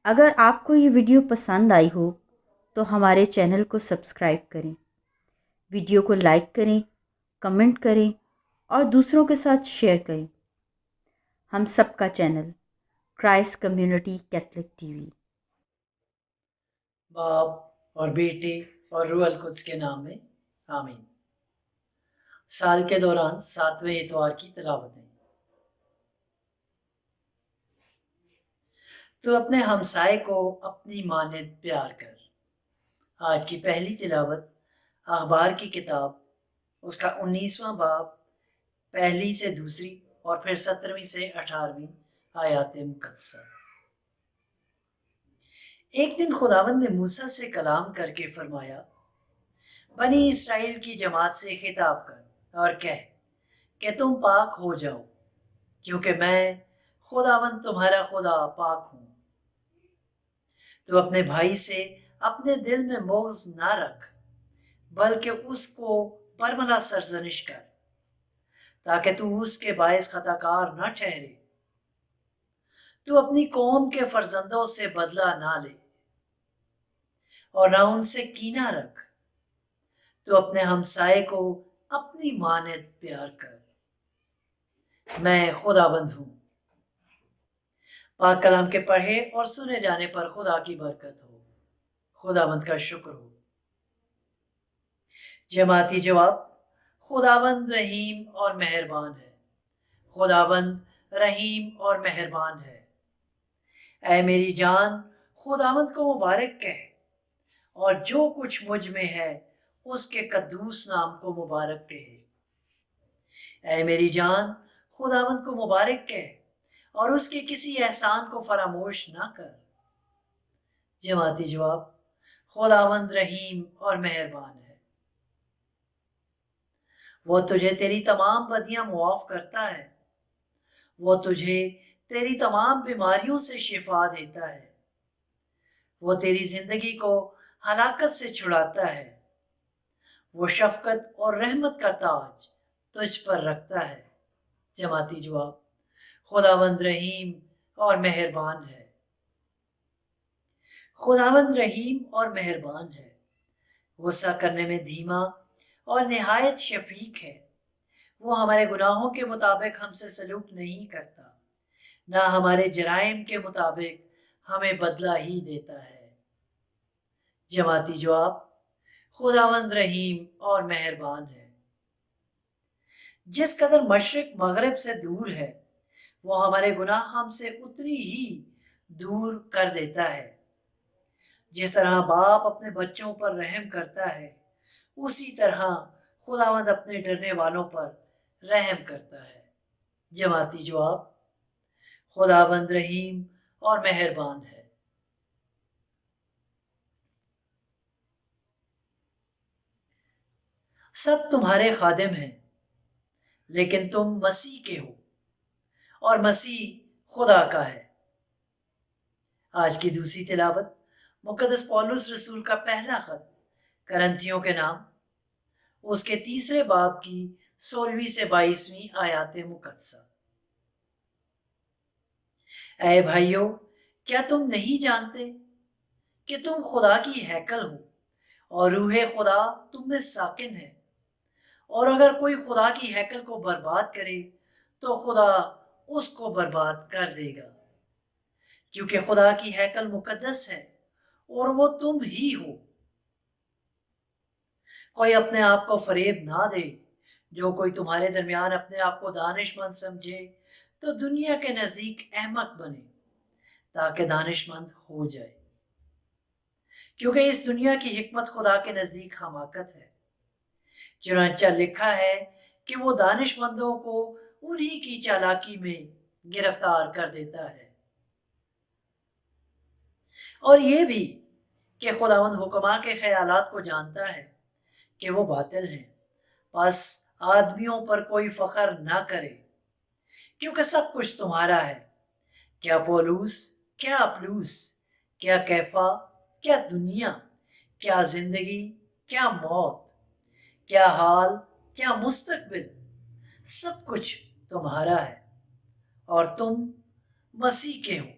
اگر آپ کو یہ ویڈیو پسند آئی ہو تو ہمارے چینل کو سبسکرائب کریں، ویڈیو کو لائک کریں، کمنٹ کریں اور دوسروں کے ساتھ شیئر کریں۔ ہم سب کا channel Christ community Catholic T V. باپ اور بیٹے اور روح القدس کے نام میں آمین۔ سال کے دوران 7ویں اتوار کی تلاوتیں۔ تو اپنے ہمسائے کو اپنی مانند پیار کر۔ آج کی پہلی تلاوت اخبار کی کتاب، اس کا 19واں باب، پہلی سے دوسری اور پھر 17ویں سے 18ویں آیات مقدسہ۔ ایک دن خداوند نے موسیٰ سے کلام کر کے فرمایا، بنی اسرائیل کی جماعت سے خطاب کر اور کہہ کہ تم پاک ہو جاؤ، کیونکہ میں خداوند تمہارا خدا پاک ہوں۔ تو اپنے بھائی سے اپنے دل میں بغض نہ رکھ، بلکہ اس کو برملا سرزنش کر، تاکہ تو اس کے باعث خطا کار نہ ٹھہرے۔ تو اپنی قوم کے فرزندوں سے بدلہ نہ لے اور نہ ان سے کینہ رکھ۔ تو اپنے ہمسائے کو اپنی مانند پیار کر، میں خداوند ہوں۔ پاک کلام کے پڑھے اور سنے جانے پر خدا کی برکت ہو، خداوند کا شکر ہو۔ جماعتی جواب: خداوند رحیم اور مہربان ہے، خداوند رحیم اور مہربان ہے۔ اے میری جان خداوند کو مبارک کہہ، اور جو کچھ مجھ میں ہے اس کے قدوس نام کو مبارک کہے۔ اے میری جان خداوند کو مبارک کہہ، اور اس کے کسی احسان کو فراموش نہ کر۔ جماعتی جواب: خداوند رحیم اور مہربان ہے، وہ تجھے تیری تمام بدیاں معاف کرتا ہے، وہ تجھے تیری تمام بیماریوں سے شفا دیتا ہے، وہ تیری زندگی کو ہلاکت سے چھڑاتا ہے، وہ شفقت اور رحمت کا تاج تجھ پر رکھتا ہے۔ جماعتی جواب: خداوند رحیم اور مہربان ہے، خداوند رحیم اور مہربان ہے، غصہ کرنے میں دھیما اور نہایت شفیق ہے۔ وہ ہمارے گناہوں کے مطابق ہم سے سلوک نہیں کرتا، نہ ہمارے جرائم کے مطابق ہمیں بدلہ ہی دیتا ہے۔ جماعتی جواب: خداوند رحیم اور مہربان ہے۔ جس قدر مشرق مغرب سے دور ہے، وہ ہمارے گناہ ہم سے اتنی ہی دور کر دیتا ہے۔ جس طرح باپ اپنے بچوں پر رحم کرتا ہے، اسی طرح خداوند اپنے ڈرنے والوں پر رحم کرتا ہے۔ جماعتی جواب: خداوند رحیم اور مہربان ہے۔ سب تمہارے خادم ہیں، لیکن تم مسیح کے ہو اور مسیح خدا کا ہے۔ آج کی دوسری تلاوت مقدس پولس رسول کا پہلا خط کرنتھیوں کے نام، اس کے 3 باب کی 16ویں سے 22ویں آیات مقدسہ۔ اے بھائیو، کیا تم نہیں جانتے کہ تم خدا کی ہیکل ہو اور روح خدا تم میں ساکن ہے؟ اور اگر کوئی خدا کی ہیکل کو برباد کرے تو خدا اس کو برباد کر دے گا، کیونکہ خدا کی ہیکل مقدس ہے اور وہ تم ہی ہو۔ کوئی اپنے آپ کو فریب نہ دے۔ جو کوئی تمہارے درمیان اپنے آپ کو دانش مند سمجھے تو دنیا کے نزدیک احمق بنے تاکہ دانش مند ہو جائے، کیونکہ اس دنیا کی حکمت خدا کے نزدیک حماقت ہے۔ چنانچہ لکھا ہے کہ وہ دانش مندوں کو انہی کی چالاکی میں گرفتار کر دیتا ہے۔ اور یہ بھی کہ خداوند حکما کے خیالات کو جانتا ہے کہ وہ باطل ہیں، پس آدمیوں پر کوئی فخر نہ کرے، کیونکہ سب کچھ تمہارا ہے، کیا پولوس، کیا اپلوس، کیا کیفا، کیا دنیا، کیا زندگی، کیا موت، کیا حال، کیا مستقبل، سب کچھ تمہارا ہے، اور تم مسیح کے ہو،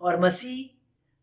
اور مسیح